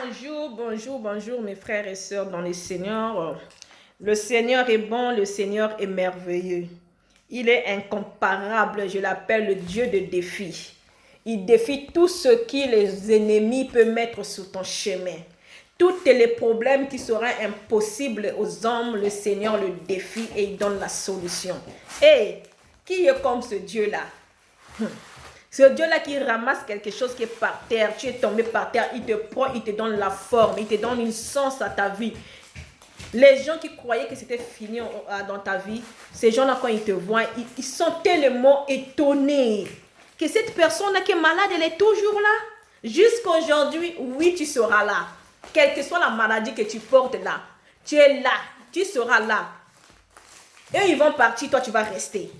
Bonjour mes frères et sœurs dans le Seigneur. Le Seigneur est bon, le Seigneur est merveilleux. Il est incomparable, je l'appelle le Dieu de défi. Il défie tout ce qui les ennemis peuvent mettre sur ton chemin. Tous les problèmes qui seraient impossibles aux hommes, le Seigneur le défie et il donne la solution. Et qui est comme ce Dieu-là? Ce Dieu-là qui ramasse quelque chose qui est par terre, tu es tombé par terre, il te prend, il te donne la forme, il te donne une sens à ta vie. Les gens qui croyaient que c'était fini dans ta vie, ces gens-là, quand ils te voient, ils sont tellement étonnés que cette personne-là qui est malade, elle est toujours là. Jusqu'aujourd'hui, oui, tu seras là. Quelle que soit la maladie que tu portes là, tu es là, tu seras là. Eux, ils vont partir, toi, tu vas rester.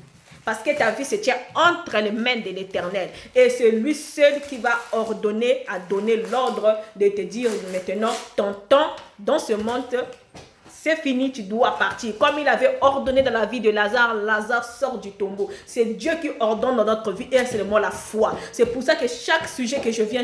Parce que ta vie se tient entre les mains de l'Éternel. Et c'est lui seul qui va ordonner, à donner l'ordre de te dire maintenant, ton temps dans ce monde, c'est fini, tu dois partir. Comme il avait ordonné dans la vie de Lazare, Lazare sort du tombeau. C'est Dieu qui ordonne dans notre vie et c'est seulement la foi. C'est pour ça que chaque sujet que je viens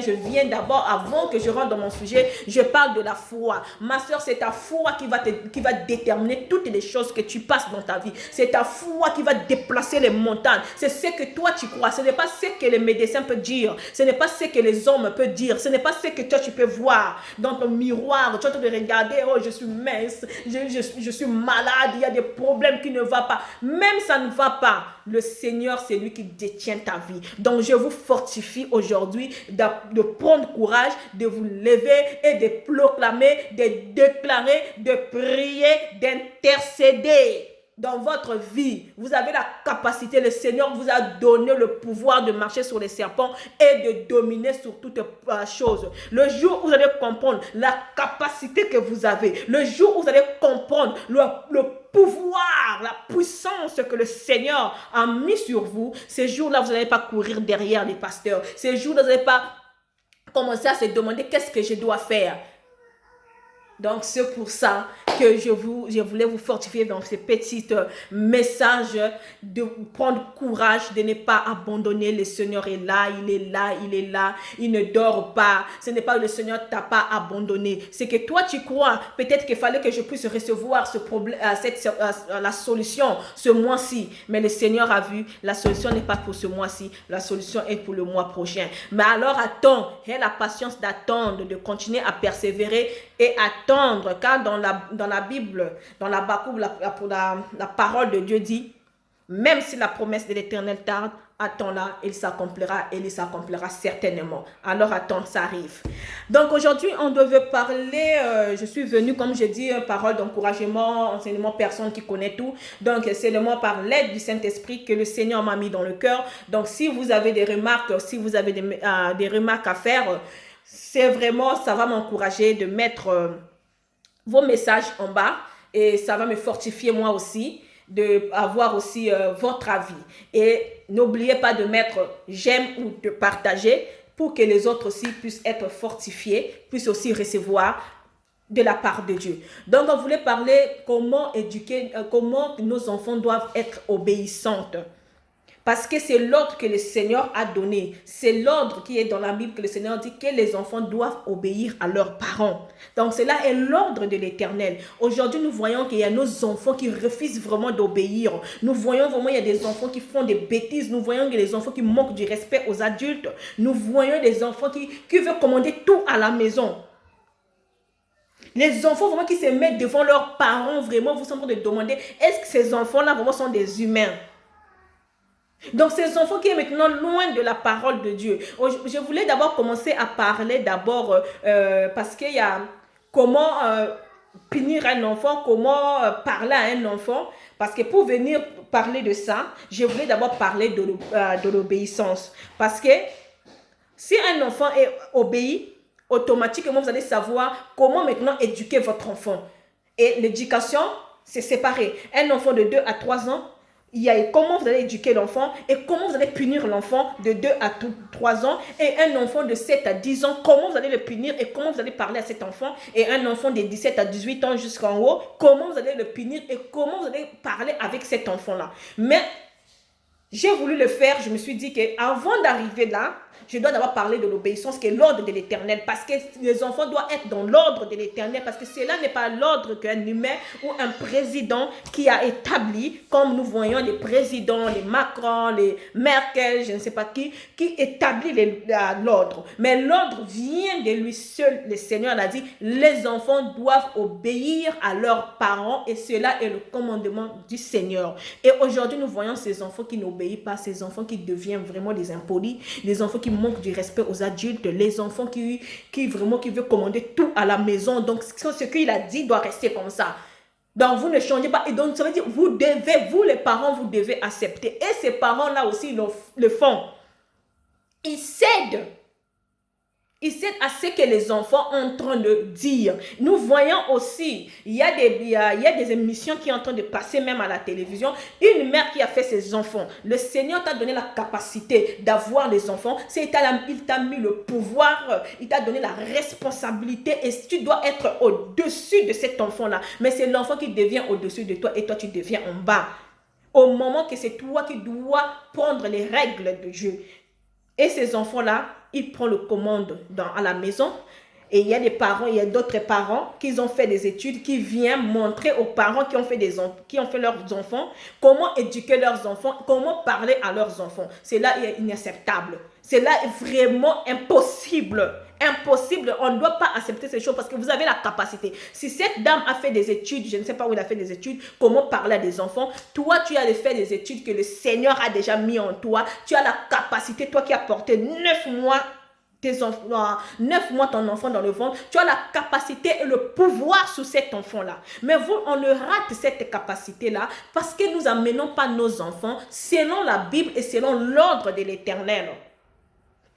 d'abord, avant que je rentre dans mon sujet, je parle de la foi. Ma soeur, c'est ta foi qui va déterminer toutes les choses que tu passes dans ta vie. C'est ta foi qui va déplacer les montagnes. C'est ce que toi tu crois. Ce n'est pas ce que les médecins peuvent dire. Ce n'est pas ce que les hommes peuvent dire. Ce n'est pas ce que toi tu peux voir dans ton miroir. Tu vas te regarder, oh je suis mince. Je suis malade, il y a des problèmes qui ne vont pas. Même ça ne va pas. Le Seigneur, c'est lui qui détient ta vie. Donc, je vous fortifie aujourd'hui de prendre courage, de vous lever et de proclamer, de déclarer, de prier, d'intercéder. Dans votre vie, vous avez la capacité, le Seigneur vous a donné le pouvoir de marcher sur les serpents et de dominer sur toutes choses. Le jour où vous allez comprendre la capacité que vous avez, le jour où vous allez comprendre le pouvoir, la puissance que le Seigneur a mis sur vous, ces jours-là, vous n'allez pas courir derrière les pasteurs. Ces jours-là, vous n'allez pas commencer à se demander qu'est-ce que je dois faire. Donc, c'est pour ça que je voulais vous fortifier dans ce petit message de prendre courage, de ne pas abandonner. Le Seigneur est là, il est là, il est là. Il ne dort pas. Ce n'est pas que le Seigneur ne t'a pas abandonné. C'est que toi, tu crois. Peut-être qu'il fallait que je puisse recevoir ce problème, la solution ce mois-ci. Mais le Seigneur a vu, la solution n'est pas pour ce mois-ci. La solution est pour le mois prochain. Mais alors, attends. Aie la patience d'attendre, de continuer à persévérer et attendre, car dans la Bible, dans la Habakkuk, la parole de Dieu dit, même si la promesse de l'Éternel tarde, attends-la, il s'accomplira certainement. Alors attends, ça arrive. Donc aujourd'hui, on devait parler, je suis venue, comme je dis, parole d'encouragement, enseignement, personne qui connaît tout. Donc c'est le mot par l'aide du Saint-Esprit que le Seigneur m'a mis dans le cœur. Donc si vous avez des remarques, si vous avez des remarques à faire, c'est vraiment, ça va m'encourager de mettre vos messages en bas et ça va me fortifier moi aussi d'avoir aussi votre avis. Et n'oubliez pas de mettre j'aime ou de partager pour que les autres aussi puissent être fortifiés, puissent aussi recevoir de la part de Dieu. Donc on voulait parler comment éduquer, comment nos enfants doivent être obéissantes. Parce que c'est l'ordre que le Seigneur a donné. C'est l'ordre qui est dans la Bible que le Seigneur dit que les enfants doivent obéir à leurs parents. Donc cela est l'ordre de l'Éternel. Aujourd'hui, nous voyons qu'il y a nos enfants qui refusent vraiment d'obéir. Nous voyons vraiment qu'il y a des enfants qui font des bêtises. Nous voyons qu'il y a des enfants qui manquent du respect aux adultes. Nous voyons des enfants qui veulent commander tout à la maison. Les enfants vraiment qui se mettent devant leurs parents, vraiment, vous êtes en train de demander, est-ce que ces enfants-là vraiment sont des humains? Donc, ces enfants qui sont maintenant loin de la parole de Dieu. Je voulais d'abord commencer à parler parce qu'il y a comment punir un enfant, comment parler à un enfant. Parce que pour venir parler de ça, je voulais d'abord parler de l'obéissance. Parce que si un enfant est obéi, automatiquement, vous allez savoir comment maintenant éduquer votre enfant. Et l'éducation, c'est séparé. Un enfant de 2 à 3 ans, il y a comment vous allez éduquer l'enfant et comment vous allez punir l'enfant de 2 à 3 ans et un enfant de 7 à 10 ans, comment vous allez le punir et comment vous allez parler à cet enfant et un enfant de 17 à 18 ans jusqu'en haut, comment vous allez le punir et comment vous allez parler avec cet enfant-là. Mais J'ai voulu le faire, je me suis dit qu'avant d'arriver là, je dois d'abord parler de l'obéissance qui est l'ordre de l'Éternel, parce que les enfants doivent être dans l'ordre de l'Éternel, parce que cela n'est pas l'ordre qu'un humain ou un président qui a établi, comme nous voyons les présidents, les Macron, les Merkel, je ne sais pas qui établit l'ordre. Mais l'ordre vient de lui seul. Le Seigneur l'a dit, les enfants doivent obéir à leurs parents, et cela est le commandement du Seigneur. Et aujourd'hui, nous voyons ces enfants qui n'obéissent pas, ces enfants qui deviennent vraiment des impolis, des enfants qui manquent du respect aux adultes, les enfants qui veulent commander tout à la maison. Donc, ce qu'il a dit doit rester comme ça. Donc, vous ne changez pas. Et donc, ça veut dire, vous les parents, vous devez accepter. Et ces parents-là aussi le font. Ils cèdent. Ils cèdent à ce que les enfants sont en train de dire. Nous voyons aussi, il y a des émissions qui sont en train de passer même à la télévision. Une mère qui a fait ses enfants. Le Seigneur t'a donné la capacité d'avoir des enfants. Il t'a mis le pouvoir, il t'a donné la responsabilité et tu dois être au-dessus de cet enfant-là. Mais c'est l'enfant qui devient au-dessus de toi et toi tu deviens en bas. Au moment que c'est toi qui dois prendre les règles de jeu. Et ces enfants-là, ils prennent le commande à la maison. Et il y a des parents, il y a d'autres parents qui ont fait des études, qui viennent montrer aux parents qui ont fait leurs enfants, comment éduquer leurs enfants, comment parler à leurs enfants. Cela est inacceptable. Cela est vraiment impossible. Impossible. On ne doit pas accepter ces choses parce que vous avez la capacité. Si cette dame a fait des études, je ne sais pas où elle a fait des études, comment parler à des enfants, toi tu as fait des études que le Seigneur a déjà mis en toi. Tu as la capacité, toi qui as porté 9 mois ton enfant dans le ventre, tu as la capacité et le pouvoir sur cet enfant-là. Mais on le rate cette capacité-là parce que nous n'amenons pas nos enfants selon la Bible et selon l'ordre de l'Éternel.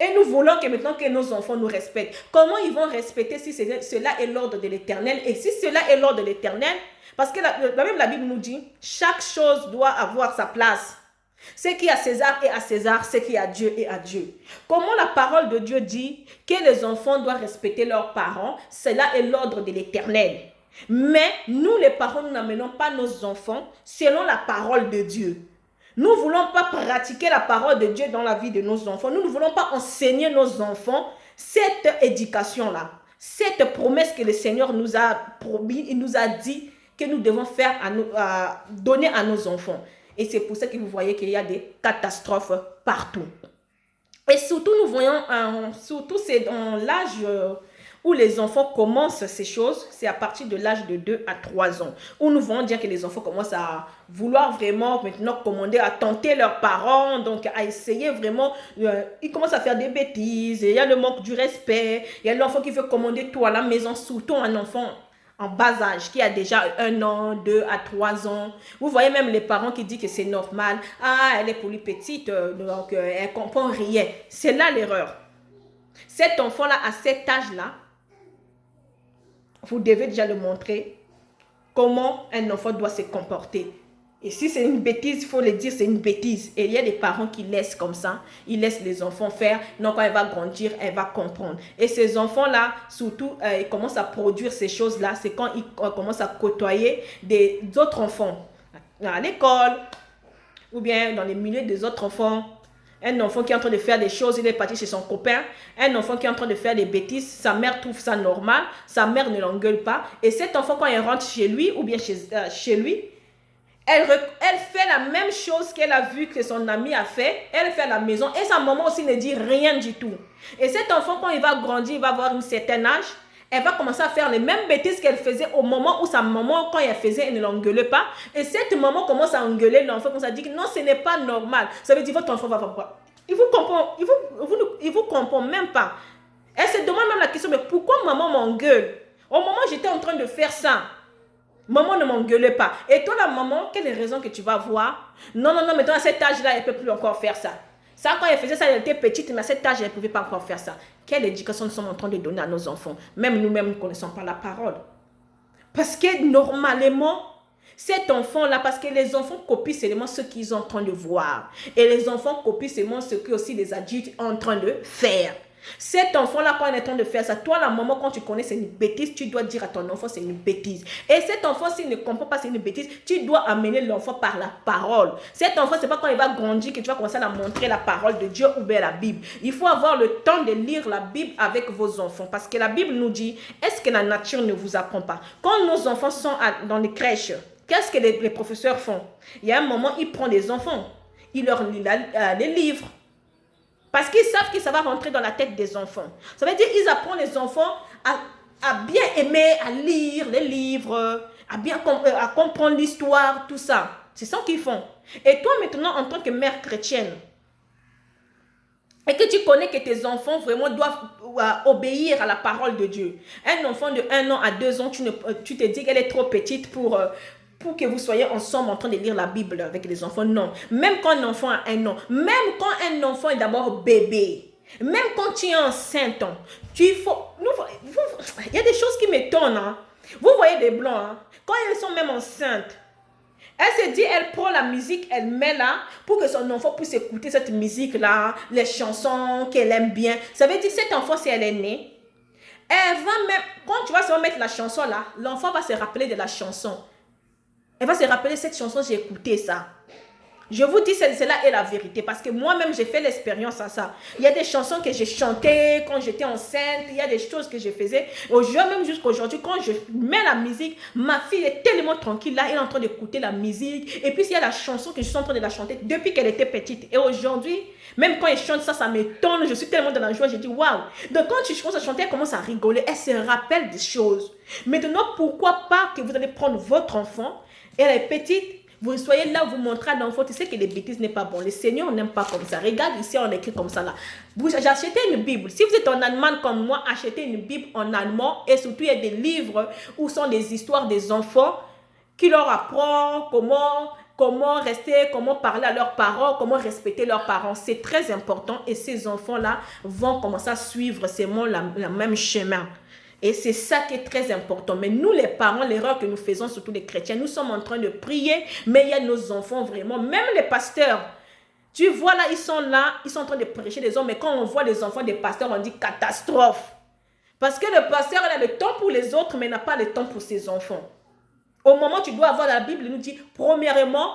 Et nous voulons que maintenant que nos enfants nous respectent. Comment ils vont respecter si cela est l'ordre de l'Éternel? Et si cela est l'ordre de l'Éternel, parce que même la Bible nous dit, chaque chose doit avoir sa place. Ce qui est à César est à César, ce qui est à Dieu est à Dieu. Comment la parole de Dieu dit que les enfants doivent respecter leurs parents, cela est l'ordre de l'Éternel. Mais nous les parents, nous n'amenons pas nos enfants selon la parole de Dieu. Nous ne voulons pas pratiquer la parole de Dieu dans la vie de nos enfants. Nous ne voulons pas enseigner nos enfants cette éducation-là. Cette promesse que le Seigneur nous a promis, il nous a dit que nous devons faire donner à nos enfants. Et c'est pour ça que vous voyez qu'il y a des catastrophes partout. Et surtout, nous voyons, surtout c'est dans l'âge où les enfants commencent ces choses, c'est à partir de l'âge de 2 à 3 ans, où nous voyons dire que les enfants commencent à vouloir vraiment maintenant commander, à tenter leurs parents, donc à essayer vraiment, ils commencent à faire des bêtises, il y a le manque du respect, il y a l'enfant qui veut commander tout à la maison, surtout un enfant en bas âge, qui a déjà 1 an, 2 à 3 ans. Vous voyez même les parents qui disent que c'est normal. Ah, elle est pour lui petite, donc elle ne comprend rien. C'est là l'erreur. Cet enfant-là, à cet âge-là, vous devez déjà le montrer comment un enfant doit se comporter. Et si c'est une bêtise, il faut le dire, c'est une bêtise. Et il y a des parents qui laissent comme ça. Ils laissent les enfants faire. Non, quand elle va grandir, elle va comprendre. Et ces enfants-là, surtout, ils commencent à produire ces choses-là. C'est quand ils commencent à côtoyer d'autres enfants. À l'école, ou bien dans les milieux des autres enfants. Un enfant qui est en train de faire des choses, il est parti chez son copain. Un enfant qui est en train de faire des bêtises, sa mère trouve ça normal. Sa mère ne l'engueule pas. Et cet enfant, quand il rentre chez lui, ou bien chez lui, elle fait la même chose qu'elle a vu que son ami a fait. Elle fait à la maison. Et sa maman aussi ne dit rien du tout. Et cet enfant, quand il va grandir, il va avoir un certain âge. Elle va commencer à faire les mêmes bêtises qu'elle faisait au moment où sa maman, quand elle faisait, elle ne l'engueulait pas. Et cette maman commence à engueuler l'enfant, comme ça dit que non, ce n'est pas normal. Ça veut dire votre enfant va voir. Il vous comprend même pas. Elle se demande même la question, mais pourquoi maman m'engueule? Au moment où j'étais en train de faire ça, maman ne m'engueulait pas. Et toi, la maman, quelle est la raison que tu vas voir? Non, maintenant à cet âge-là, elle ne peut plus encore faire ça. Ça, quand elle faisait ça, elle était petite, mais à cet âge, elle ne pouvait pas encore faire ça. Quelle éducation nous sommes en train de donner à nos enfants? Même nous-mêmes, nous ne connaissons pas la parole. Parce que normalement, cet enfant-là, parce que les enfants copient seulement ce qu'ils sont en train de voir. Et les enfants copient seulement ce que aussi les adultes sont en train de faire. Cet enfant-là, quand il est en train de faire ça, toi, la maman, quand tu connais c'est une bêtise, tu dois dire à ton enfant c'est une bêtise. Et cet enfant, s'il ne comprend pas c'est une bêtise, tu dois amener l'enfant par la parole. Cet enfant, c'est pas quand il va grandir que tu vas commencer à montrer la parole de Dieu ou bien la Bible. Il faut avoir le temps de lire la Bible avec vos enfants. Parce que la Bible nous dit, est-ce que la nature ne vous apprend pas? Quand nos enfants sont dans les crèches, qu'est-ce que les professeurs font? Il y a un moment, ils prennent des enfants. Ils leur lisent les livres. Parce qu'ils savent que ça va rentrer dans la tête des enfants. Ça veut dire qu'ils apprennent les enfants à bien aimer, à lire les livres, à comprendre l'histoire, tout ça. C'est ça qu'ils font. Et toi maintenant, en tant que mère chrétienne, et que tu connais que tes enfants vraiment doivent obéir à la parole de Dieu. Un enfant de 1 an à 2 ans, tu te dis qu'elle est trop petite pour que vous soyez ensemble en train de lire la Bible avec les enfants. Non. Même quand un enfant a 1 an, même quand un enfant est d'abord bébé, même quand tu es enceinte, il y a des choses qui m'étonnent. Hein. Vous voyez des blancs, hein. Quand elles sont même enceintes, elle se dit, elle prend la musique, elle met là pour que son enfant puisse écouter cette musique-là, les chansons qu'elle aime bien. Ça veut dire, cet enfant, si elle est née, elle va même, quand tu vas se mettre la chanson là, l'enfant va se rappeler de la chanson. Elle va se rappeler cette chanson, j'ai écouté ça. Je vous dis, cela est la vérité. Parce que moi-même, j'ai fait l'expérience à ça. Il y a des chansons que j'ai chantées quand j'étais enceinte. Il y a des choses que je faisais. Même jusqu'aujourd'hui, quand je mets la musique, ma fille est tellement tranquille là. Elle est en train d'écouter la musique. Et puis, il y a la chanson que je suis en train de la chanter depuis qu'elle était petite. Et aujourd'hui, même quand elle chante ça, ça m'étonne. Je suis tellement dans la joie. Je dis, waouh. Donc, quand tu commences à chanter, elle commence à rigoler. Elle se rappelle des choses. Maintenant, pourquoi pas que vous allez prendre votre enfant. Elle est petite. Vous soyez là, vous montrez à l'enfant, tu sais que les bêtises n'est pas bon. Le Seigneur n'aime pas comme ça. Regarde ici, on écrit comme ça là. J'ai acheté une Bible. Si vous êtes en Allemagne comme moi, achetez une Bible en allemand. Et surtout, il y a des livres où sont des histoires des enfants qui leur apprennent comment rester, comment parler à leurs parents, comment respecter leurs parents. C'est très important. Et ces enfants-là vont commencer à suivre seulement le même chemin. Et c'est ça qui est très important. Mais nous, les parents, l'erreur que nous faisons, surtout les chrétiens, nous sommes en train de prier, mais il y a nos enfants vraiment, même les pasteurs. Tu vois là, ils sont en train de prêcher des hommes, mais quand on voit les enfants des pasteurs, on dit catastrophe. Parce que le pasteur, il a le temps pour les autres, mais il n'a pas le temps pour ses enfants. Au moment où tu dois avoir la Bible, il nous dit, premièrement,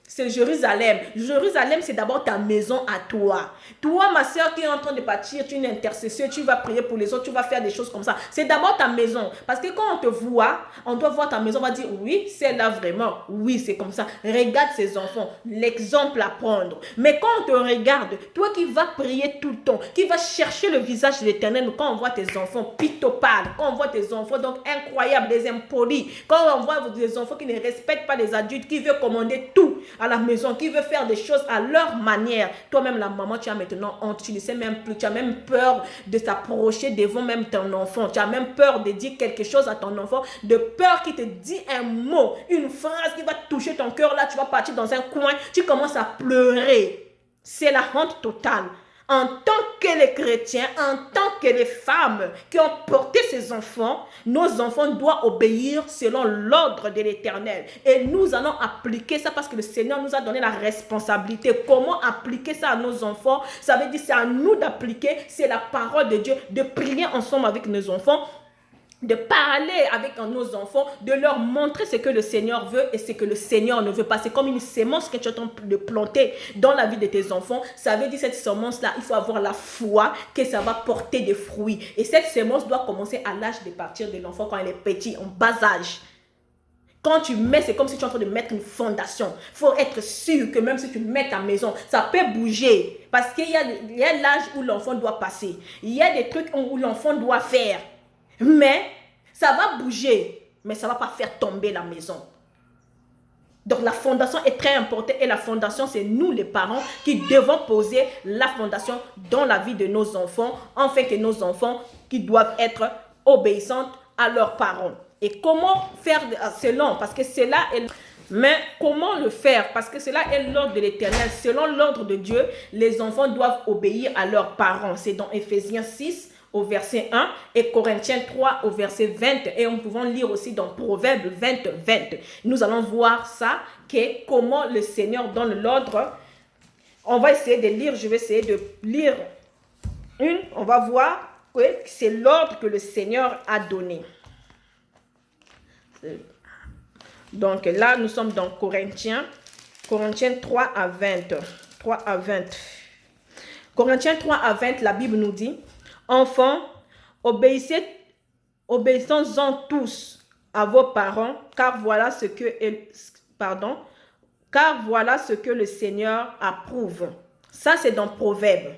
c'est Jérusalem. Jérusalem, c'est d'abord ta maison à toi. Toi, ma soeur qui est en train de partir, tu es une intercesseuse, tu vas prier pour les autres, tu vas faire des choses comme ça. C'est d'abord ta maison. Parce que quand on te voit, on doit voir ta maison, on va dire, oui, c'est là vraiment. Oui, c'est comme ça. Regarde ces enfants, l'exemple à prendre. Mais quand on te regarde, toi qui vas prier tout le temps, qui vas chercher le visage de l'Éternel, quand on voit tes enfants pitopales, quand on voit tes enfants donc incroyables, des impolis, quand on voit des enfants qui ne respectent pas les adultes, qui veulent commander tout à la maison, qui veut faire des choses à leur manière. Toi-même, la maman, tu as maintenant honte, tu ne sais même plus, tu as même peur de s'approcher devant même ton enfant, tu as même peur de dire quelque chose à ton enfant, de peur qu'il te dise un mot, une phrase qui va toucher ton cœur, là tu vas partir dans un coin, tu commences à pleurer. C'est la honte totale. En tant que les chrétiens, en tant que les femmes qui ont porté ces enfants, nos enfants doivent obéir selon l'ordre de l'Éternel. Et nous allons appliquer ça parce que le Seigneur nous a donné la responsabilité. Comment appliquer ça à nos enfants? Ça veut dire c'est à nous d'appliquer, c'est la parole de Dieu, de prier ensemble avec nos enfants, de parler avec nos enfants, de leur montrer ce que le Seigneur veut et ce que le Seigneur ne veut pas. C'est comme une sémence que tu es en train de planter dans la vie de tes enfants. Ça veut dire cette sémence-là, il faut avoir la foi que ça va porter des fruits. Et cette sémence doit commencer à l'âge de partir de l'enfant quand elle est petit, en bas âge. Quand tu mets, c'est comme si tu es en train de mettre une fondation. Il faut être sûr que même si tu mets ta maison, ça peut bouger. Parce qu'il y a l'âge où l'enfant doit passer. Il y a des trucs où l'enfant doit faire. Mais ça va bouger, mais ça ne va pas faire tomber la maison. Donc la fondation est très importante et la fondation, c'est nous les parents qui devons poser la fondation dans la vie de nos enfants, afin que nos enfants qui doivent être obéissants à leurs parents. Et comment faire selon, parce que cela est... Mais comment le faire? Parce que cela est l'ordre de l'Éternel. Selon l'ordre de Dieu, les enfants doivent obéir à leurs parents. C'est dans Éphésiens 6, au verset 1 et Corinthiens 3 au verset 20 et on pouvons lire aussi dans Proverbes 20. Nous allons voir ça, que comment le Seigneur donne l'ordre. On va essayer de lire, je vais essayer de lire on va voir que c'est l'ordre que le Seigneur a donné. Donc là, nous sommes dans Corinthiens 3 à 20. 3 à 20. Corinthiens 3 à 20, la Bible nous dit, « Enfants, obéissons-en tous à vos parents, car voilà ce que le Seigneur approuve. » Ça, c'est dans Proverbe.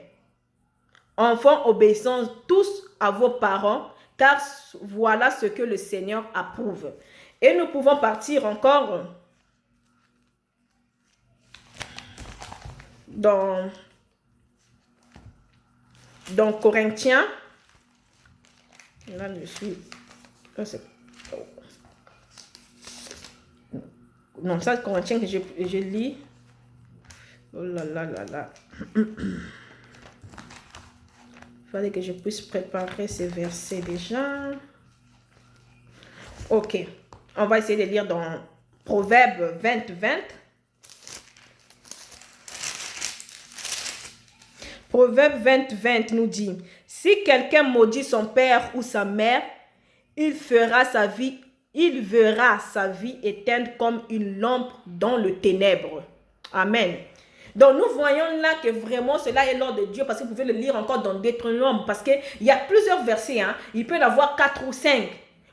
« Enfants, obéissons tous à vos parents, car voilà ce que le Seigneur approuve. » Et nous pouvons partir encore dans Corinthiens. Là, je suis... Non, ça, Corinthiens que je lis. Oh là là là là. Il fallait que je puisse préparer ces versets déjà. Ok. On va essayer de lire dans Proverbe 20. Proverbe 20 nous dit, « Si quelqu'un maudit son père ou sa mère, il verra sa vie éteindre comme une lampe dans le ténèbre. » Amen. Donc nous voyons là que vraiment cela est l'ordre de Dieu, parce que vous pouvez le lire encore dans Deutéronome, parce qu'il y a plusieurs versets, il peut y en avoir 4 ou 5.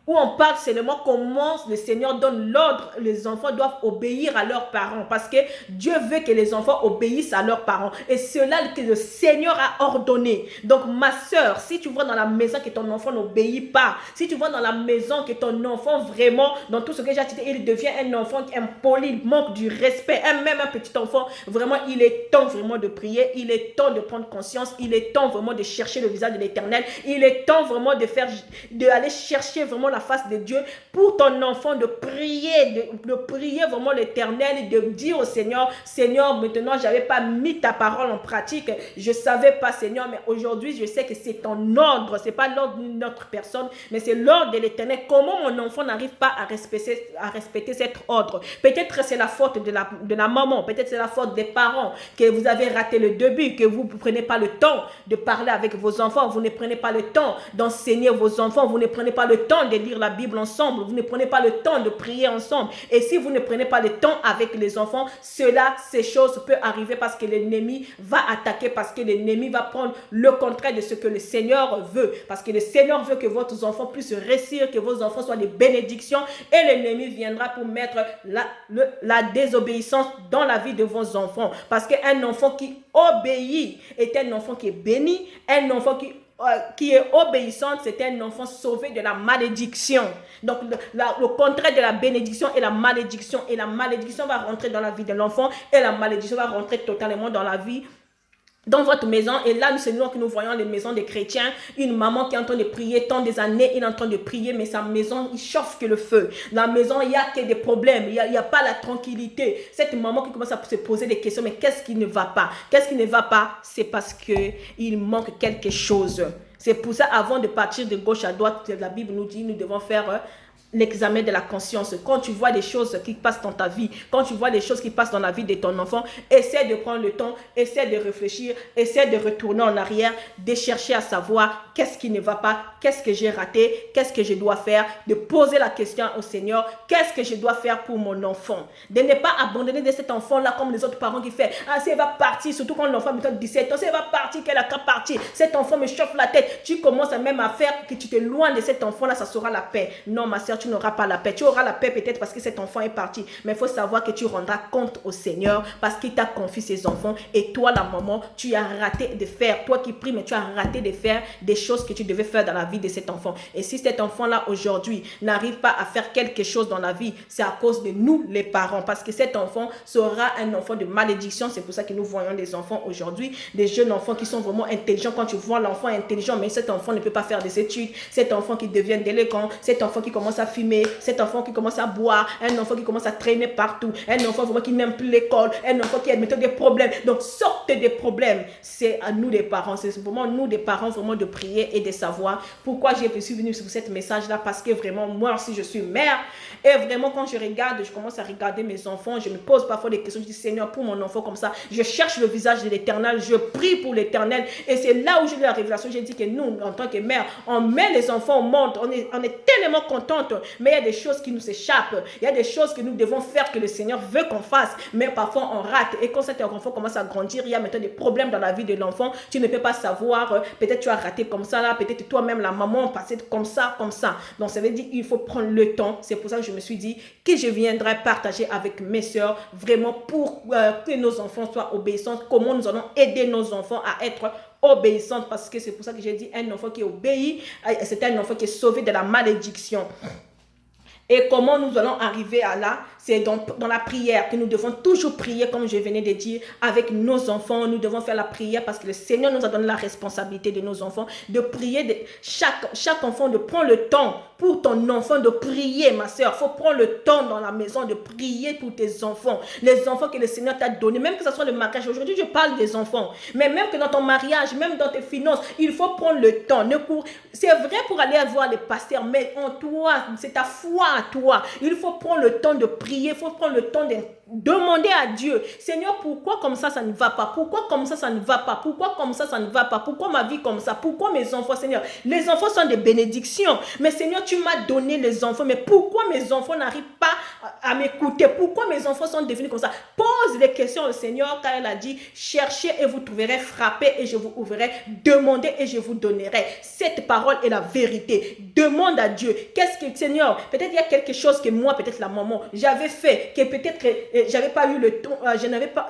Où on parle seulement comment le Seigneur donne l'ordre, les enfants doivent obéir à leurs parents, parce que Dieu veut que les enfants obéissent à leurs parents, et cela que le Seigneur a ordonné. Donc ma soeur, si tu vois dans la maison que ton enfant n'obéit pas, si tu vois dans la maison que ton enfant vraiment, dans tout ce que j'ai dit, il devient un enfant impoli, manque du respect, même un petit enfant, vraiment il est temps vraiment de prier, il est temps de prendre conscience, il est temps vraiment de chercher le visage de l'Éternel, il est temps vraiment d'aller chercher vraiment la face de Dieu pour ton enfant, de prier, de prier vraiment l'Éternel et de dire au Seigneur, Seigneur, maintenant j'avais pas mis ta parole en pratique, je savais pas Seigneur, mais aujourd'hui je sais que c'est ton ordre, c'est pas l'ordre d'une autre personne, mais c'est l'ordre de l'Éternel. Comment mon enfant n'arrive pas à respecter cet ordre? Peut-être c'est la faute de la maman, peut-être c'est la faute des parents, que vous avez raté le début, que vous ne prenez pas le temps de parler avec vos enfants, vous ne prenez pas le temps d'enseigner vos enfants, vous ne prenez pas le temps de lire la Bible ensemble, vous ne prenez pas le temps de prier ensemble. Et si vous ne prenez pas le temps avec les enfants, ces choses peuvent arriver parce que l'ennemi va attaquer, parce que l'ennemi va prendre le contraire de ce que le Seigneur veut. Parce que le Seigneur veut que votre enfant puisse réussir, que vos enfants soient des bénédictions, et l'ennemi viendra pour mettre la désobéissance dans la vie de vos enfants. Parce qu'un enfant qui obéit est un enfant qui est béni, un enfant qui est obéissante, c'est un enfant sauvé de la malédiction. Donc le contraire de la bénédiction est la malédiction, et la malédiction va rentrer dans la vie de l'enfant, et la malédiction va rentrer totalement dans la vie, dans votre maison. Et là, c'est nous que nous voyons les maisons des chrétiens, une maman qui est en train de prier tant des années, il est en train de prier, mais sa maison, il chauffe que le feu. La maison, il n'y a que des problèmes, il n'y a pas la tranquillité. Cette maman qui commence à se poser des questions, mais qu'est-ce qui ne va pas? Qu'est-ce qui ne va pas? C'est parce qu'il manque quelque chose. C'est pour ça, avant de partir de gauche à droite, la Bible nous dit, nous devons faire l'examen de la conscience. Quand tu vois des choses qui passent dans ta vie, quand tu vois des choses qui passent dans la vie de ton enfant, essaie de prendre le temps, essaie de réfléchir, essaie de retourner en arrière, de chercher à savoir qu'est-ce qui ne va pas, qu'est-ce que j'ai raté, qu'est-ce que je dois faire, de poser la question au Seigneur, qu'est-ce que je dois faire pour mon enfant, de ne pas abandonner de cet enfant-là comme les autres parents qui font, ah, si elle va partir, surtout quand l'enfant a 17 ans, si elle va partir, qu'elle a qu'à partir, cet enfant me chauffe la tête, tu commences même à faire que tu te loignes de cet enfant-là, ça sera la paix. Non, ma soeur, tu n'auras pas la paix. Tu auras la paix peut-être parce que cet enfant est parti. Mais il faut savoir que tu rendras compte au Seigneur parce qu'il t'a confié ses enfants. Et toi, la maman, tu as raté de faire. Toi qui pries, mais tu as raté de faire des choses que tu devais faire dans la vie de cet enfant. Et si cet enfant-là, aujourd'hui, n'arrive pas à faire quelque chose dans la vie, c'est à cause de nous, les parents. Parce que cet enfant sera un enfant de malédiction. C'est pour ça que nous voyons des enfants aujourd'hui, des jeunes enfants qui sont vraiment intelligents. Quand tu vois l'enfant intelligent, mais cet enfant ne peut pas faire des études. Cet enfant qui devient délinquant. Cet enfant qui commence commence à fumer, cet enfant qui commence à boire, un enfant qui commence à traîner partout, un enfant vraiment qui n'aime plus l'école, un enfant qui a maintenant des problèmes. Donc, sortez des problèmes. C'est à nous les parents, c'est vraiment nous les parents vraiment de prier et de savoir pourquoi je suis venue sur cette message-là, parce que vraiment, moi aussi, je suis mère. Et vraiment, quand je regarde, je commence à regarder mes enfants, je me pose parfois des questions, je dis, Seigneur, pour mon enfant comme ça, je cherche le visage de l'Éternel, je prie pour l'Éternel. Et c'est là où j'ai eu la révélation, j'ai dit que nous, en tant que mère, on met les enfants au monde, on est tellement contente, mais il y a des choses qui nous échappent, il y a des choses que nous devons faire que le Seigneur veut qu'on fasse, mais parfois on rate. Et quand cet enfant commence à grandir, il y a maintenant des problèmes dans la vie de l'enfant, tu ne peux pas savoir, peut-être tu as raté comme ça là, peut-être toi-même la maman passait comme ça. Donc ça veut dire qu'il faut prendre le temps. C'est pour ça que je me suis dit que je viendrai partager avec mes soeurs vraiment pour que nos enfants soient obéissants, comment nous allons aider nos enfants à être obéissants, parce que c'est pour ça que j'ai dit un enfant qui obéit, c'est un enfant qui est sauvé de la malédiction. Et comment nous allons arriver à là? C'est dans la prière que nous devons toujours prier, comme je venais de dire, avec nos enfants. Nous devons faire la prière parce que le Seigneur nous a donné la responsabilité de nos enfants, de prier. Chaque enfant, de prendre le temps pour ton enfant de prier, ma soeur. Il faut prendre le temps dans la maison de prier pour tes enfants. Les enfants que le Seigneur t'a donnés, même que ce soit le mariage. Aujourd'hui, je parle des enfants. Mais même que dans ton mariage, même dans tes finances, il faut prendre le temps. C'est vrai pour aller voir les pasteurs, mais en toi, c'est ta foi à toi. Il faut prendre le temps de prier. Il faut prendre le temps de demander à Dieu, Seigneur, pourquoi comme ça ne va pas? Pourquoi comme ça ne va pas? Pourquoi comme ça ne va pas? Pourquoi ma vie comme ça? Pourquoi mes enfants, Seigneur? Les enfants sont des bénédictions. Mais Seigneur, tu m'as donné les enfants. Mais pourquoi mes enfants n'arrivent pas à m'écouter? Pourquoi mes enfants sont devenus comme ça? Pose les questions au Seigneur, car il a dit, cherchez et vous trouverez, frappez et je vous ouvrirai, demandez et je vous donnerai. Cette parole est la vérité. Demande à Dieu. Qu'est-ce que, Seigneur, peut-être il y a quelque chose que moi, peut-être la maman, j'avais fait, que peut-être j'avais pas eu le temps,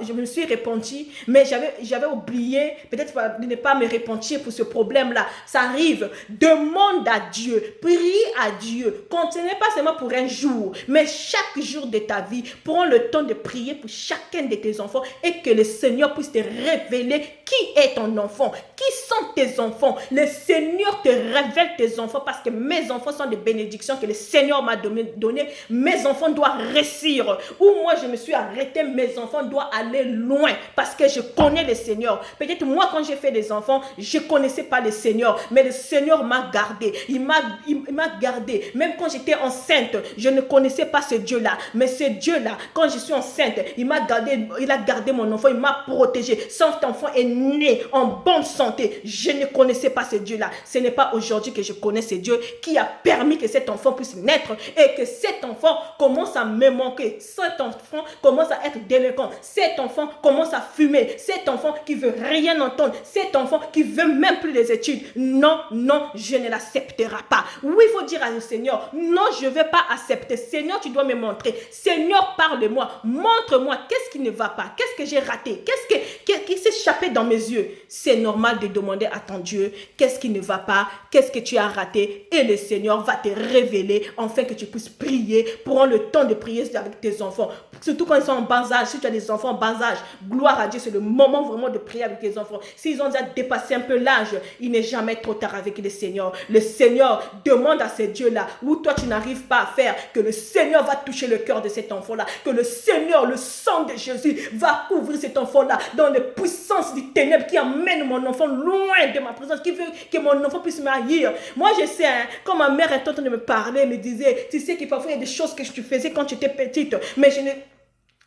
je me suis repentie, mais j'avais oublié, peut-être de ne pas me repentir pour ce problème-là. Ça arrive. Demande à Dieu, prie à Dieu. Continuez pas seulement pour un jour, mais chaque jour de ta vie, prends le temps de prier pour chacun de tes enfants et que le Seigneur puisse te révéler qui est ton enfant, qui sont tes enfants. Le Seigneur te révèle tes enfants parce que mes enfants sont des bénédictions que le Seigneur m'a donné. Mes enfants doivent réussir. Ou moi, je me suis arrêtée, mes enfants doivent aller loin parce que je connais le Seigneur. Peut-être moi, quand j'ai fait des enfants, je ne connaissais pas le Seigneur, mais le Seigneur m'a gardé. Il m'a gardé. Même quand j'étais enceinte, je ne connaissais pas ce Dieu-là. Mais ce Dieu-là, quand je suis enceinte, il a gardé mon enfant, il m'a protégé. Cet enfant est né en bonne santé. Je ne connaissais pas ce Dieu-là. Ce n'est pas aujourd'hui que je connais ce Dieu qui a permis que cet enfant puisse naître et que cet enfant commence à me manquer. Cet enfant commence à être délinquant. Cet enfant commence à fumer. Cet enfant qui veut rien entendre. Cet enfant qui veut même plus les études. Non, non, je ne l'accepterai pas. Oui, il faut dire à le Seigneur, non, je ne vais pas accepter. Seigneur, tu dois me montrer. Seigneur, parle-moi. Montre-moi qu'est-ce qui ne va pas. Qu'est-ce que j'ai raté? Qu'est-ce qui s'est échappé dans mes yeux? C'est normal de demander à ton Dieu qu'est-ce qui ne va pas, qu'est-ce que tu as raté, et le Seigneur va te révéler afin que tu puisses prier. Prends le temps de prier avec tes enfants, surtout quand ils sont en bas âge. Si tu as des enfants en bas âge, gloire à Dieu, c'est le moment vraiment de prier avec tes enfants. S'ils ont déjà dépassé un peu l'âge, il n'est jamais trop tard avec le Seigneur. Le Seigneur demande à ces dieux-là, où toi tu n'arrives pas à faire, que le Seigneur va toucher le cœur de cet enfant-là, que le Seigneur, le sang de Jésus, va couvrir cet enfant-là dans les puissances du ténèbre qui amène mon enfant loin de ma présence, qui veut que mon enfant puisse m'haïr. Moi je sais, quand ma mère est en train de me parler, elle me disait, tu sais que parfois il y a des choses que tu faisais quand tu étais petite, mais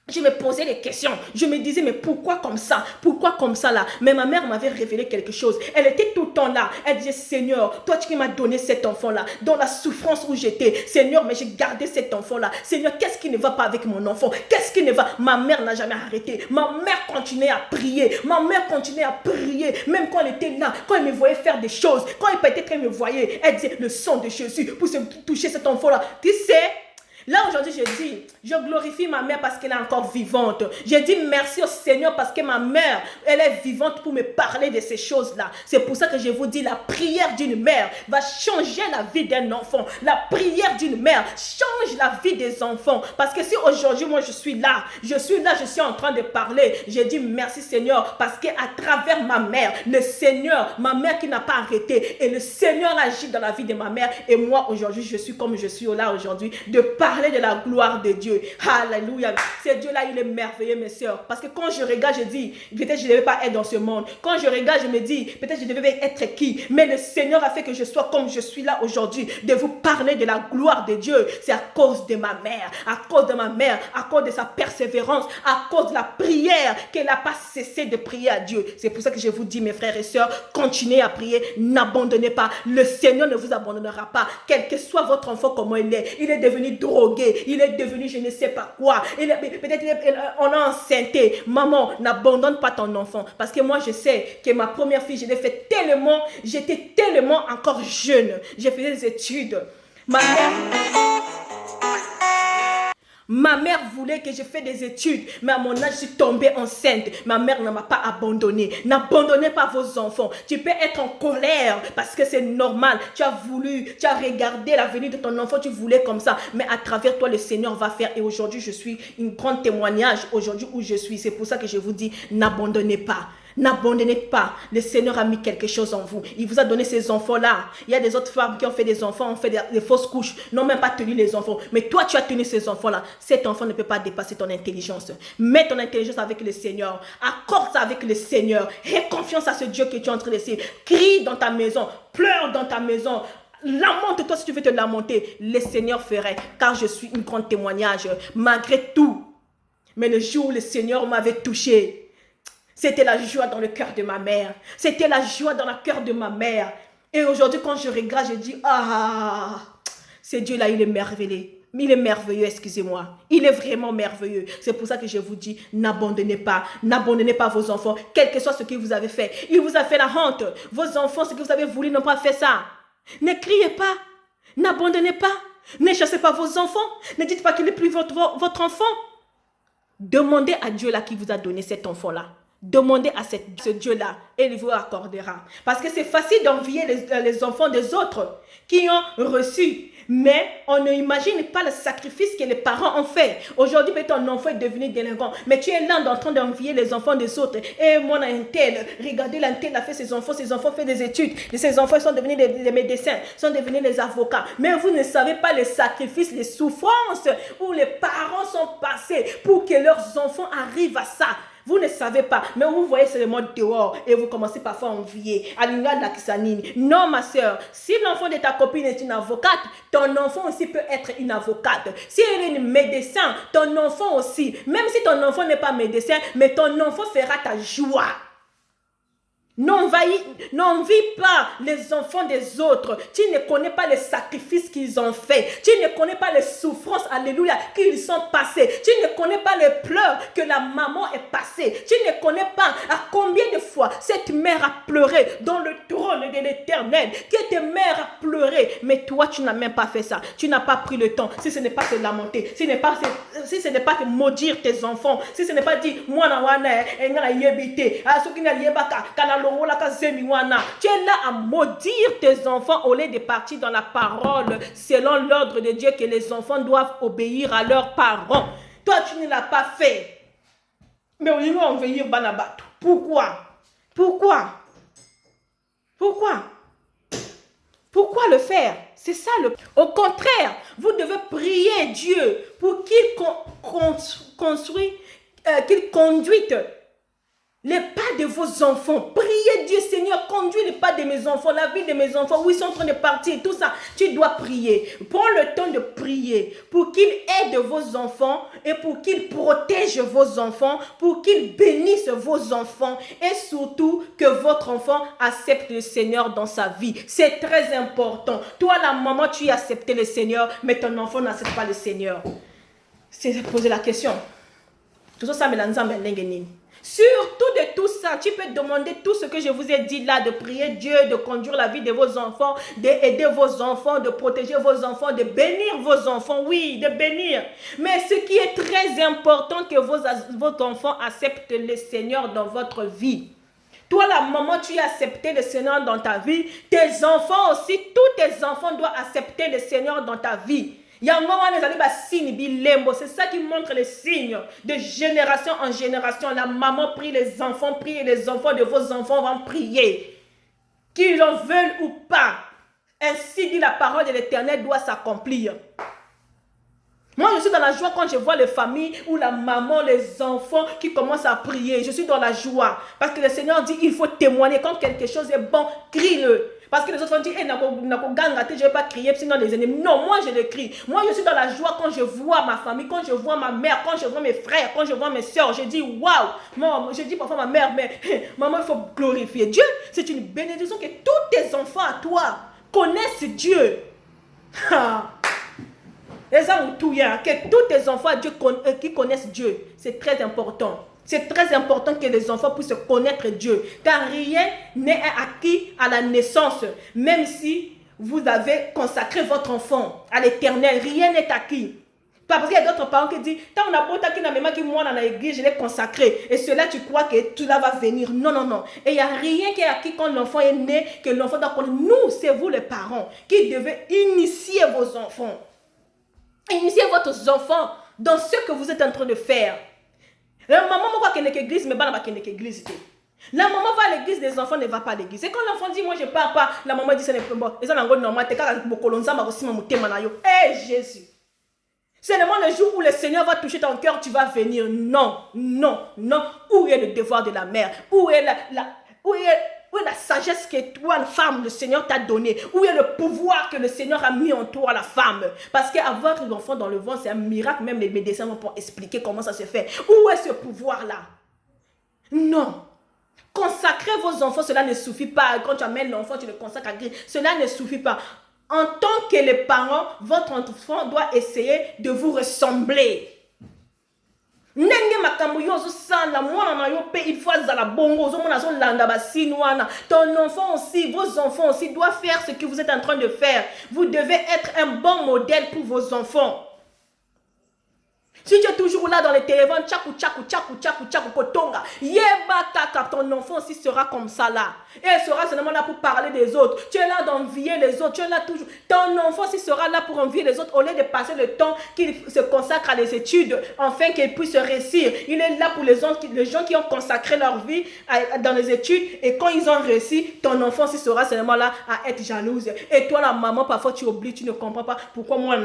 je me posais des questions. Je me disais, mais pourquoi comme ça? Pourquoi comme ça là? Mais ma mère m'avait révélé quelque chose. Elle était tout le temps là. Elle disait, Seigneur, toi qui m'as donné cet enfant-là, dans la souffrance où j'étais. Seigneur, mais j'ai gardé cet enfant-là. Seigneur, qu'est-ce qui ne va pas avec mon enfant? Qu'est-ce qui ne va? Ma mère n'a jamais arrêté. Ma mère continuait à prier. Ma mère continuait à prier. Même quand elle était là, quand elle me voyait faire des choses, quand elle peut-être me voyait, elle disait, le sang de Jésus pour se toucher cet enfant-là. Tu sais, Là, aujourd'hui, je glorifie ma mère parce qu'elle est encore vivante. Je dis merci au Seigneur parce que ma mère, elle est vivante pour me parler de ces choses-là. C'est pour ça que je vous dis, la prière d'une mère va changer la vie d'un enfant. La prière d'une mère change la vie des enfants. Parce que si aujourd'hui, moi, je suis là, je suis en train de parler, je dis merci Seigneur parce qu'à travers ma mère, le Seigneur, ma mère qui n'a pas arrêté, et le Seigneur agit dans la vie de ma mère. Et moi, aujourd'hui, je suis comme je suis là aujourd'hui, de parler de la gloire de Dieu. Alléluia. Ce Dieu-là, il est merveilleux, mes sœurs. Parce que quand je regarde, je dis, peut-être je ne devais pas être dans ce monde. Quand je regarde, je me dis, peut-être je devais être qui. Mais le Seigneur a fait que je sois comme je suis là aujourd'hui, de vous parler de la gloire de Dieu. C'est à cause de ma mère, à cause de ma mère, à cause de sa persévérance, à cause de la prière, qu'elle n'a pas cessé de prier à Dieu. C'est pour ça que je vous dis, mes frères et sœurs, continuez à prier, n'abandonnez pas. Le Seigneur ne vous abandonnera pas. Quel que soit votre enfant, comment il est devenu drogué, il est devenu je ne sais pas quoi. Peut-être on a enceinté. Maman, n'abandonne pas ton enfant. Parce que moi, je sais que ma première fille, je l'ai fait tellement, j'étais tellement encore jeune. J'ai fait des études. Ma mère voulait que je fasse des études, mais à mon âge, je suis tombée enceinte. Ma mère ne m'a pas abandonnée. N'abandonnez pas vos enfants. Tu peux être en colère parce que c'est normal. Tu as regardé l'avenir de ton enfant, tu voulais comme ça. Mais à travers toi, le Seigneur va faire. Et aujourd'hui, je suis une grande témoignage. Aujourd'hui où je suis, c'est pour ça que je vous dis, n'abandonnez pas. N'abandonnez pas. Le Seigneur a mis quelque chose en vous. Il vous a donné ces enfants-là. Il y a des autres femmes qui ont fait des enfants, ont fait des fausses couches, n'ont même pas tenu les enfants. Mais toi, tu as tenu ces enfants-là. Cet enfant ne peut pas dépasser ton intelligence. Mets ton intelligence avec le Seigneur. Accorde ça avec le Seigneur. Aie confiance à ce Dieu que tu es en train de suivre. Crie dans ta maison. Pleure dans ta maison. Lamente-toi si tu veux te lamenter. Le Seigneur ferait. Car je suis une grande témoignage. Malgré tout. Mais le jour où le Seigneur m'avait touché, c'était la joie dans le cœur de ma mère. C'était la joie dans le cœur de ma mère. Et aujourd'hui, quand je regarde, je dis, ah, ce Dieu-là, il est merveilleux. Il est merveilleux, excusez-moi. Il est vraiment merveilleux. C'est pour ça que je vous dis, n'abandonnez pas. N'abandonnez pas vos enfants, quel que soit ce que vous avez fait. Il vous a fait la honte. Vos enfants, ce que vous avez voulu, n'ont pas fait ça. Ne criez pas. N'abandonnez pas. Ne chassez pas vos enfants. Ne dites pas qu'il n'est plus votre enfant. Demandez à Dieu là qui vous a donné cet enfant-là. Demandez à ce Dieu-là et il vous accordera. Parce que c'est facile d'envier les enfants des autres qui ont reçu. Mais on n'imagine pas le sacrifice que les parents ont fait. Aujourd'hui, ton enfant est devenu délinquant. Mais tu es là en train d'envier les enfants des autres. Et moi, un tel, regardez, un tel a fait ses enfants fait des études. Et ses enfants sont devenus des médecins, sont devenus des avocats. Mais vous ne savez pas les sacrifices, les souffrances où les parents sont passés pour que leurs enfants arrivent à ça. Vous ne savez pas, mais vous voyez seulement dehors et vous commencez parfois à envier. Non, ma soeur, si l'enfant de ta copine est une avocate, ton enfant aussi peut être une avocate. Si elle est une médecin, ton enfant aussi. Même si ton enfant n'est pas médecin, mais ton enfant fera ta joie. N'envie pas les enfants des autres. Tu ne connais pas les sacrifices qu'ils ont fait. Tu ne connais pas les souffrances, alléluia, qu'ils sont passés. Tu ne connais pas les pleurs que la maman est passée. Tu ne connais pas à combien de fois cette mère a pleuré dans le trône de l'Éternel. Que ta mère a pleuré. Mais toi, tu n'as même pas fait ça. Tu n'as pas pris le temps. Si ce n'est pas se lamenter, si ce n'est pas te maudire tes enfants, si ce n'est pas dire, moi, tu es là à maudire tes enfants au lieu de partir dans la parole selon l'ordre de Dieu que les enfants doivent obéir à leurs parents. Toi, tu ne l'as pas fait. Mais on va envahir Banabat. Pourquoi? Pourquoi le faire? C'est ça le... Au contraire, vous devez prier Dieu pour qu'il qu'il conduise les pas de vos enfants. Priez Dieu, Seigneur, conduis les pas de mes enfants, la vie de mes enfants, où ils sont en train de partir, tout ça. Tu dois prier. Prends le temps de prier pour qu'il aide vos enfants et pour qu'il protège vos enfants, pour qu'il bénisse vos enfants et surtout que votre enfant accepte le Seigneur dans sa vie. C'est très important. Toi, la maman, tu as accepté le Seigneur, mais ton enfant n'accepte pas le Seigneur. C'est poser la question. Tout ça, surtout de tout ça, tu peux demander tout ce que je vous ai dit là, de prier Dieu, de conduire la vie de vos enfants, d'aider vos enfants, de protéger vos enfants, de bénir vos enfants, oui, de bénir. Mais ce qui est très important, que vos enfants acceptent le Seigneur dans votre vie. Toi, la maman, tu as accepté le Seigneur dans ta vie. Tes enfants aussi, tous tes enfants doivent accepter le Seigneur dans ta vie. C'est ça qui montre les signes de génération en génération. La maman prie les enfants et les enfants de vos enfants vont prier. Qu'ils en veulent ou pas. Ainsi dit la parole de l'Éternel doit s'accomplir. Moi, je suis dans la joie quand je vois les familles où la maman, les enfants qui commencent à prier. Je suis dans la joie. Parce que le Seigneur dit, il faut témoigner. Quand quelque chose est bon, crie-le. Parce que les autres vont dire, je ne vais pas crier, sinon les ennemis. Non, moi je le crie. Moi, je suis dans la joie quand je vois ma famille, quand je vois ma mère, quand je vois mes frères, quand je vois mes soeurs. Je dis, waouh. Je dis parfois à ma mère, mais maman, il faut glorifier Dieu. C'est une bénédiction que tous tes enfants à toi connaissent Dieu. Que tous tes enfants qui connaissent Dieu, c'est très important. C'est très important que les enfants puissent connaître Dieu. Car rien n'est acquis à la naissance. Même si vous avez consacré votre enfant à l'Éternel, rien n'est acquis. Parce qu'il y a d'autres parents qui disent, tant on a beau qui n'a même qui moi dans l'église, je l'ai consacré. Et cela, tu crois que tout là va venir. Non, non, non. Et il n'y a rien qui est acquis quand l'enfant est né, que l'enfant doit connaître. Nous, c'est vous les parents qui devez initier vos enfants. Initiez votre enfant dans ce que vous êtes en train de faire. La maman va à l'église, mais pas à l'église. La maman va à l'église, les enfants ne vont pas à l'église. Et quand l'enfant dit, moi je ne pars pas, la maman dit, ce n'est pas bon. Et ça, Jésus. Seulement le jour où le Seigneur va toucher ton cœur, tu vas venir. Non, non, non. Où est le devoir de la mère? Où est la sagesse que toi, la femme, le Seigneur t'a donnée? Où est le pouvoir que le Seigneur a mis en toi, la femme? Parce qu'avoir l'enfant dans le ventre, c'est un miracle. Même les médecins vont pour expliquer comment ça se fait. Où est ce pouvoir-là? Non. Consacrer vos enfants, cela ne suffit pas. Quand tu amènes l'enfant, tu le consacres à Christ. Cela ne suffit pas. En tant que les parents, votre enfant doit essayer de vous ressembler. Il faut ton enfant aussi, vos enfants aussi doivent faire ce que vous êtes en train de faire. Vous devez être un bon modèle pour vos enfants. Si tu es toujours là dans les téléphones, kotonga, ton enfant aussi sera comme ça là. Et elle sera seulement là pour parler des autres. Tu es là d'envier les autres. Tu es là toujours. Ton enfant aussi sera là pour envier les autres au lieu de passer le temps qu'il se consacre à les études, afin qu'il puisse réussir. Il est là pour les gens qui ont consacré leur vie dans les études. Et quand ils ont réussi, ton enfant aussi sera seulement là à être jalouse. Et toi, la maman, parfois tu oublies, tu ne comprends pas pourquoi moi,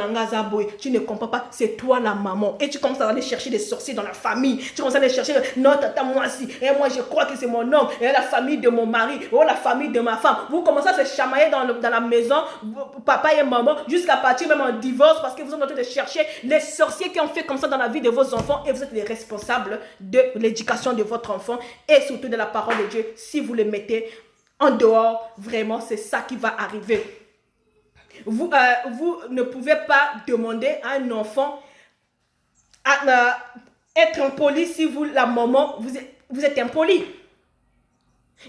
tu ne comprends pas. C'est toi la maman. Et tu commences à aller chercher des sorciers dans la famille. Tu commences à aller chercher, non, tata, moi aussi. Et moi, je crois que c'est mon homme. Et la famille de mon mari. Oh, la famille de ma femme. Vous commencez à se chamailler dans la maison, papa et maman, jusqu'à partir même en divorce, parce que vous êtes en train de chercher les sorciers qui ont fait comme ça dans la vie de vos enfants. Et vous êtes les responsables de l'éducation de votre enfant. Et surtout de la parole de Dieu. Si vous les mettez en dehors, vraiment, c'est ça qui va arriver. Vous ne pouvez pas demander à un enfant à être impoli si vous, la maman, vous êtes impoli.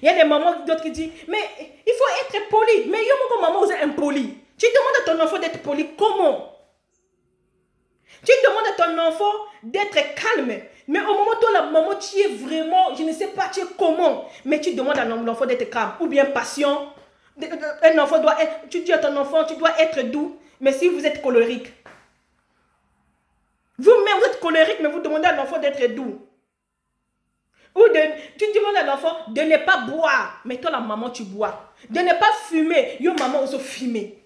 Il y a des mamans d'autres qui disent, mais il faut être poli. Mais yo, maman, vous êtes impoli. Tu demandes à ton enfant d'être poli, comment? Tu demandes à ton enfant d'être calme. Mais au moment où la maman, tu es vraiment, je ne sais pas, tu es comment. Mais tu demandes à l'enfant d'être calme ou bien patient. Un enfant doit être, tu dis à ton enfant, tu dois être doux. Mais si vous êtes colérique, vous-même, vous êtes colérique, mais vous demandez à l'enfant d'être doux. Ou tu demandes à l'enfant de ne pas boire, mais toi, la maman, tu bois. De ne pas fumer, yo, maman, aussi fumer.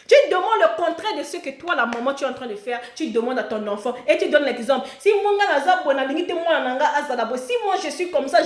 Tu demandes le contraire de ce que toi, la maman, tu es en train de faire. Tu demandes à ton enfant et tu donnes l'exemple. Si moi, je suis comme ça,